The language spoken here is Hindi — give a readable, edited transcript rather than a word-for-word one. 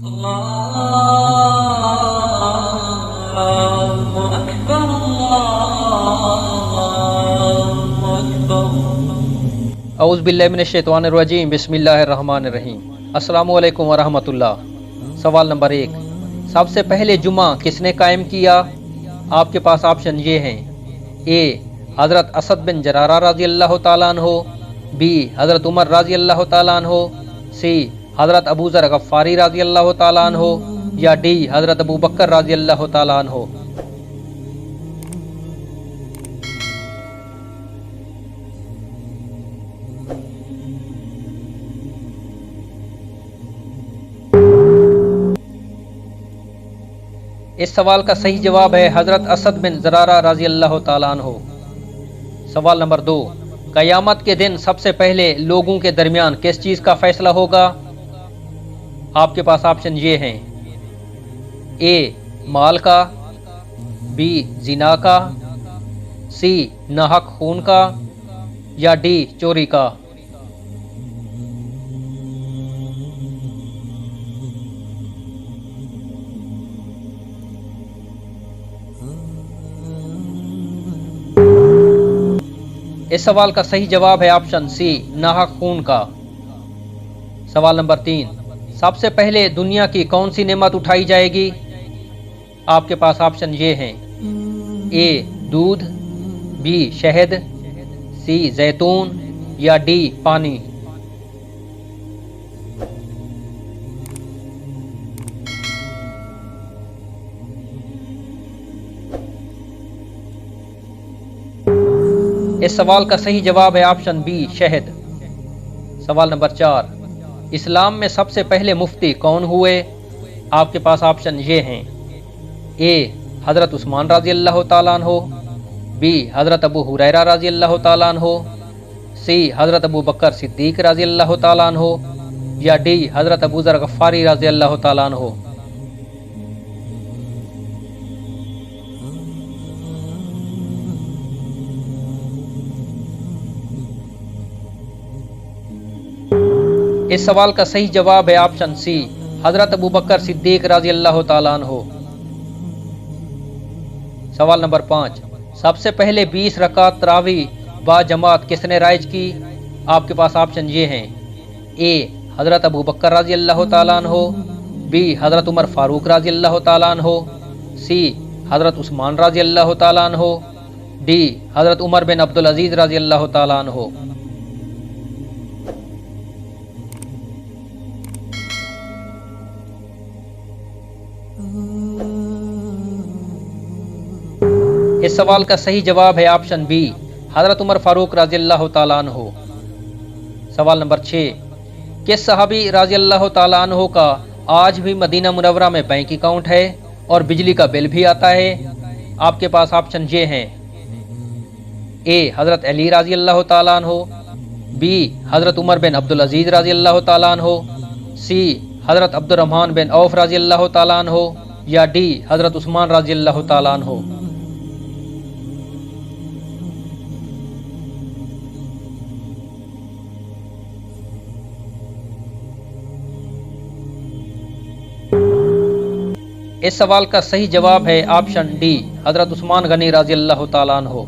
औज़ु बिल्लाहि मिनश्शैतानिर रजीम बिस्मिल्लाहिर्रहमानिर्रहीम। अस्सलामु अलैकुम वरहमतुल्लाह। सवाल नंबर 1, सबसे पहले जुमा किसने कायम किया? आपके पास ऑप्शन ये हैं। ए हज़रत असद बिन जरारा रज़ी अल्लाह तआला अन्हो, बी हज़रत उमर रज़ी अल्लाह तआला अन्हो, सी हज़रत अबू ज़र गफ़ारी रज़ी अल्लाह तआला अन्हो, या डी हज़रत अबू बकर रज़ी अल्लाह तआला अन्हो। इस सवाल का सही जवाब है हज़रत असद बिन ज़रारा रज़ी अल्लाह तआला अन्हो। सवाल नंबर 2, क़यामत के दिन सबसे पहले लोगों के दरमियान किस चीज़ का फैसला होगा? आपके पास ऑप्शन ये हैं। ए माल का, बी जिना का, सी नाहक खून का, या डी चोरी का। इस सवाल का सही जवाब है ऑप्शन सी नाहक खून का। सवाल नंबर 3, सबसे पहले दुनिया की कौन सी नेमत उठाई जाएगी? आपके पास ऑप्शन ये हैं। ए दूध, बी शहद, सी जैतून, या डी पानी। इस सवाल का सही जवाब है ऑप्शन बी शहद। सवाल नंबर 4, इस्लाम में सबसे पहले मुफ्ती कौन हुए? आपके पास ऑप्शन ये हैं। ए हज़रत उस्मान रज़ी अल्लाह तआला अन्हो, बी हज़रत अबू हुरैरा रज़ी अल्लाह तआला अन्हो, सी हज़रत अबू बकर सिद्दीक रज़ी अल्लाह तआला अन्हो, या डी हज़रत अबू ज़र गफ़ारी रज़ी अल्लाह तआला अन्हो। इस सवाल का सही जवाब है ऑप्शन सी हज़रत अबू बकर सिद्दीक रज़ी अल्लाह तआला अन्हो। सवाल नंबर 5, सबसे पहले 20 रकात तरावी बा जमात किसने राइज की? आपके पास ऑप्शन ये हैं। ए हज़रत अबू बकर रज़ी अल्लाह तआला अन्हो, बी हज़रत उमर फारूक रज़ी अल्लाह तआला अन्हो, सी हज़रत उस्मान रज़ी अल्लाह तआला अन्हो, डी हज़रत उमर बिन अब्दुल अजीज़ रज़ी अल्लाह तआला अन्हो। इस सवाल का सही जवाब है ऑप्शन बी हज़रत उमर फारूक रज़ी अल्लाह तआला अन्हो। सवाल नंबर 6, किस सहाबी रज़ी अल्लाह तआला अन्हो का आज भी मदीना मुनव्वरा में बैंक अकाउंट है और बिजली का बिल भी आता है? आपके पास ऑप्शन ये हैं। ए हज़रत अली रज़ी अल्लाह तआला अन्हो, बी हज़रत उमर बिन अब्दुल अजीज़ रज़ी अल्लाह तआला अन्हो, सी हज़रत अब्दुर्रहमान बिन औफ रज़ी अल्लाह तआला अन्हो, या डी हज़रत उस्मान रज़ी अल्लाह तआला अन्हो। इस सवाल का सही जवाब है ऑप्शन डी हज़रत उस्मान गनी रज़ी अल्लाह तआला अन्हो।